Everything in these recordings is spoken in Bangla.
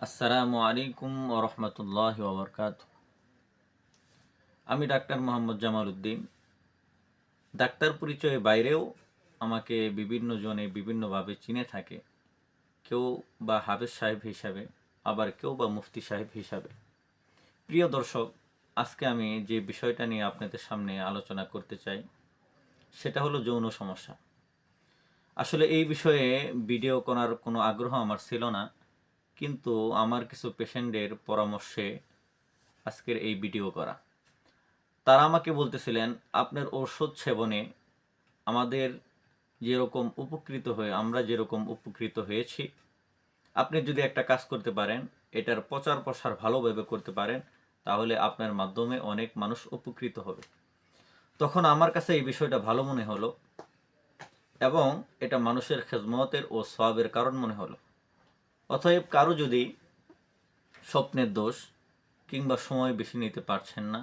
আসসালামু আলাইকুম ওয়া রাহমাতুল্লাহি ওয়া বারাকাতুহু। আমি ডাক্তার মোহাম্মদ জামাল উদ্দিন। ডাক্তার পরিচয়ের বাইরেও আমাকে বিভিন্ন জনে বিভিন্নভাবে চিনে থাকে। কেউ বা হাফেজ সাহেব হিসাবে, আবার কেউ বা মুফতি সাহেব হিসাবে। প্রিয় দর্শক, আজকে আমি যে বিষয়টা নিয়ে আপনাদের সামনে আলোচনা করতে চাই সেটা হলো যৌন সমস্যা। আসলে এই বিষয়ে ভিডিও করার কোনো আগ্রহ আমার ছিল না, কিন্তু আমার কিছু পেশেন্টের পরামর্শে আজকের এই ভিডিও করা। তারা আমাকে বলতেছিলেন, আপনার ওষুধ সেবনে আমাদের যেরকম আমরা যেরকম উপকৃত হয়েছি, আপনি যদি একটা কাজ করতে পারেন, এটার প্রচার প্রসার ভালোভাবে করতে পারেন, তাহলে আপনার মাধ্যমে অনেক মানুষ উপকৃত হবে। তখন আমার কাছে এই বিষয়টা ভালো মনে হলো এবং এটা মানুষের খেদমতের ও সওয়াবের কারণ মনে হলো। অতএব কারো যদি স্বপ্নের দোষ কিংবা সময় বেশি নিতে পারছেন না,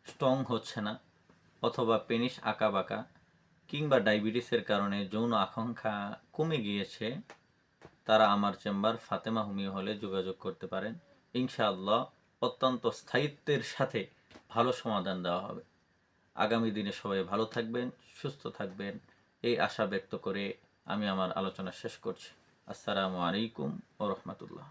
স্ট্রং হচ্ছে না, অথবা পেনিস আঁকাবাঁকা কিংবা ডায়াবেটিসের কারণে যৌন আকাঙ্ক্ষা কমে গিয়েছে, তারা আমার চেম্বার ফাতেমা হোমিও হলে যোগাযোগ করতে পারেন। ইনশাআল্লাহ অত্যন্ত স্থায়িত্বের সাথে ভালো সমাধান দেওয়া হবে। আগামী দিনে সবাই ভালো থাকবেন, সুস্থ থাকবেন, এই আশা ব্যক্ত করে আমি আমার আলোচনা শেষ করছি। আসসালামু আলাইকুম ওয়া রাহমাতুল্লাহ।